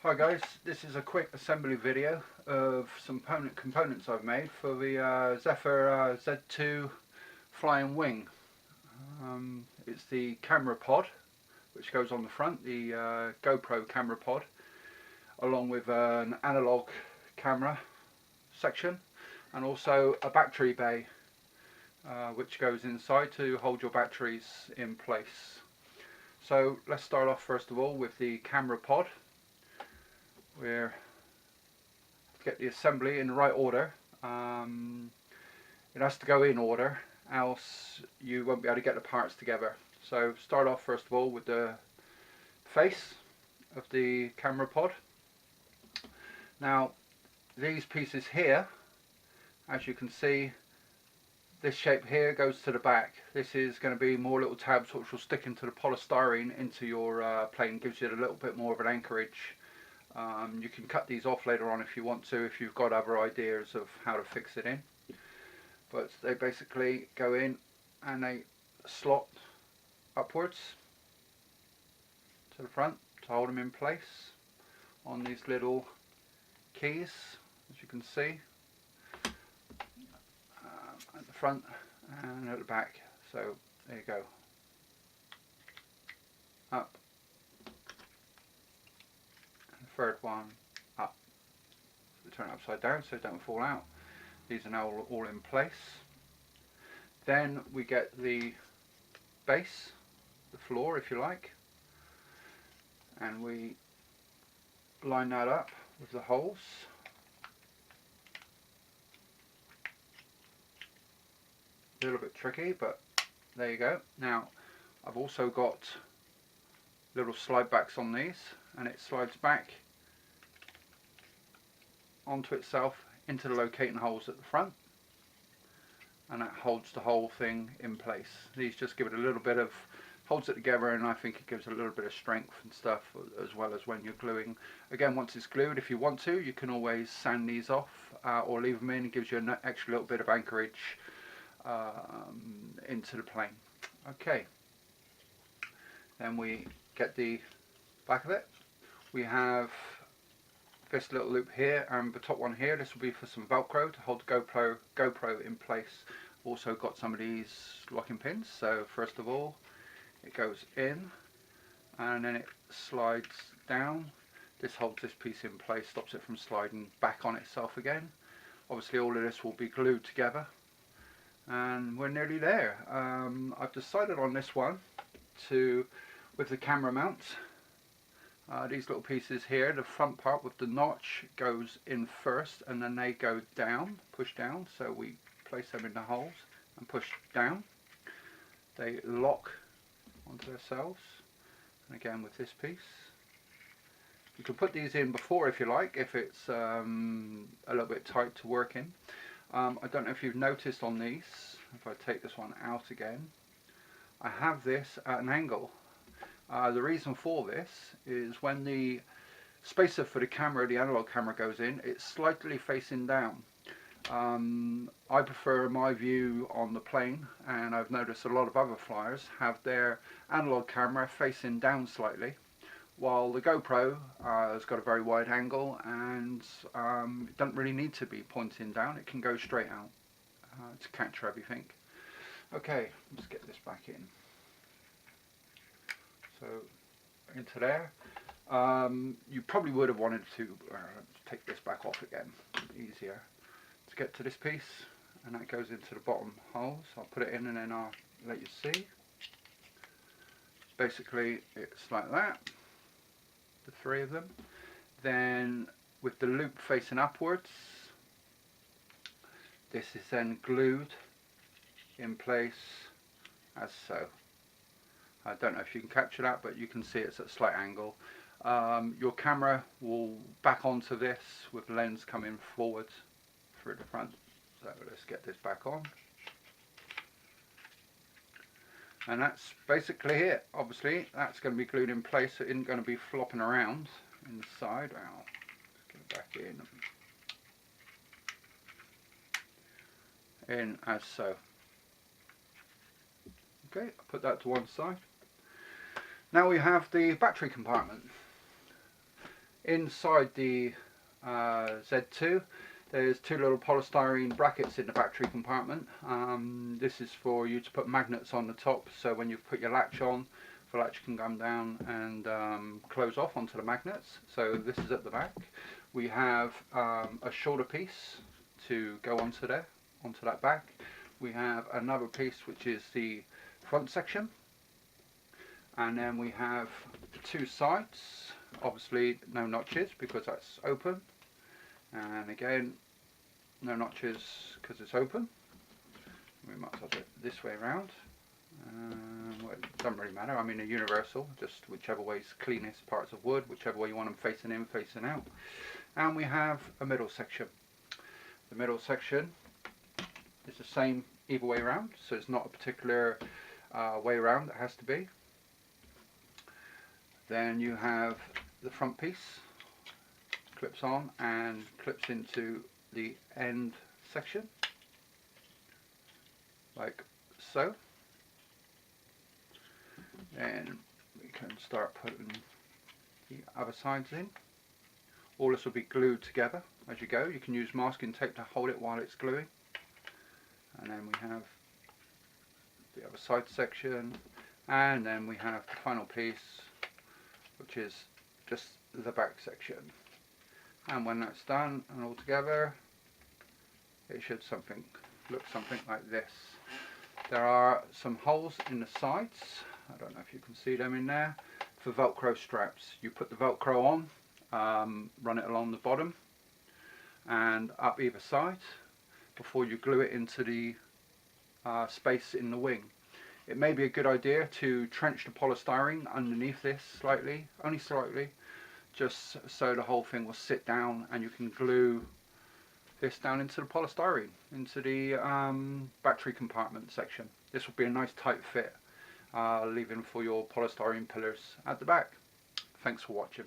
Hi guys, this is a quick assembly video of some components I've made for the Zephyr Z2 flying wing. It's the camera pod which goes on the front, the Gopro camera pod, along with an analog camera section and also a battery bay which goes inside to hold your batteries in place. So let's start off first of all with the camera pod. We're get the assembly in the right order. It has to go in order, else you won't be able to get the parts together. So start off first of all with the face of the camera pod. Now these pieces here, as you can see, this shape here goes to the back. This is going to be more little tabs which will stick into the polystyrene into your plane, gives you a little bit more of an anchorage. You can cut these off later on if you want to, if you've got other ideas of how to fix it in. But they basically go in and they slot upwards to the front to hold them in place on these little keys, as you can see, at the front and at the back. So there you go, up. Third one up. So turn it upside down so it don't fall out. These are now all in place. Then we get the base, the floor if you like, and we line that up with the holes. A little bit tricky, but there you go. Now I've also got little slide backs on these, and it slides back onto itself into the locating holes at the front, and that holds the whole thing in place. These just give it a little bit of, holds it together, and I think it gives a little bit of strength and stuff, as well as when you're gluing. Again, once it's glued, if you want to, you can always sand these off or leave them in. It gives you an extra little bit of anchorage into the plane. Okay, then we get the back of it. We have this little loop here and the top one here. This will be for some Velcro to hold the GoPro in place. Also got some of these locking pins. So first of all, it goes in and then it slides down. This holds this piece in place, stops it from sliding back on itself again. Obviously all of this will be glued together and we're nearly there. I've decided on this one with the camera mount. These little pieces here, the front part with the notch goes in first and then they go down, push down, so we place them in the holes and push down. They lock onto themselves, and again with this piece. You can put these in before if you like, if it's a little bit tight to work in. I don't know if you've noticed on these, if I take this one out again, I have this at an angle. The reason for this is when the spacer for the camera, the analog camera, goes in, it's slightly facing down. I prefer my view on the plane, and I've noticed a lot of other flyers have their analog camera facing down slightly, while the GoPro has got a very wide angle and it doesn't really need to be pointing down. It can go straight out to capture everything. Okay, let's get this back in. So into there. You probably would have wanted to take this back off again, easier to get to this piece, and that goes into the bottom holes. I'll put it in and then I'll let you see. Basically it's like that, the three of them. Then with the loop facing upwards, this is then glued in place as so. I don't know if you can capture that, but you can see it's at a slight angle. Your camera will back onto this with the lens coming forward through the front. So let's get this back on. And that's basically it. Obviously that's going to be glued in place, so it isn't going to be flopping around inside. Now let's get it back in as so. Okay, I'll put that to one side. Now we have the battery compartment. Inside the Z2 there's two little polystyrene brackets in the battery compartment. This is for you to put magnets on the top, so when you put your latch on, the latch can come down and close off onto the magnets. So this is at the back. We have a shoulder piece to go onto there, onto that back. We have another piece which is the front section, and then we have two sides. Obviously no notches because that's open, and again no notches because it's open. We might as well do it this way around. Well, it doesn't really matter, I mean a universal, just whichever way is cleanest parts of wood, whichever way you want them facing in, facing out. And we have a middle section. The middle section is the same either way around, so it's not a particular way around it has to be. Then you have the front piece, clips on and clips into the end section, like so. Then we can start putting the other sides in. All this will be glued together as you go. You can use masking tape to hold it while it's gluing. And then we have the other side section, and then we have the final piece, which is just the back section. And when that's done and all together, it should look something like this. There are some holes in the sides, I don't know if you can see them in there, for Velcro straps. You put the Velcro on, run it along the bottom and up either side before you glue it into the space in the wing. It may be a good idea to trench the polystyrene underneath this slightly, only slightly, just so the whole thing will sit down and you can glue this down into the polystyrene, into the battery compartment section. This will be a nice tight fit, leaving for your polystyrene pillars at the back. Thanks for watching.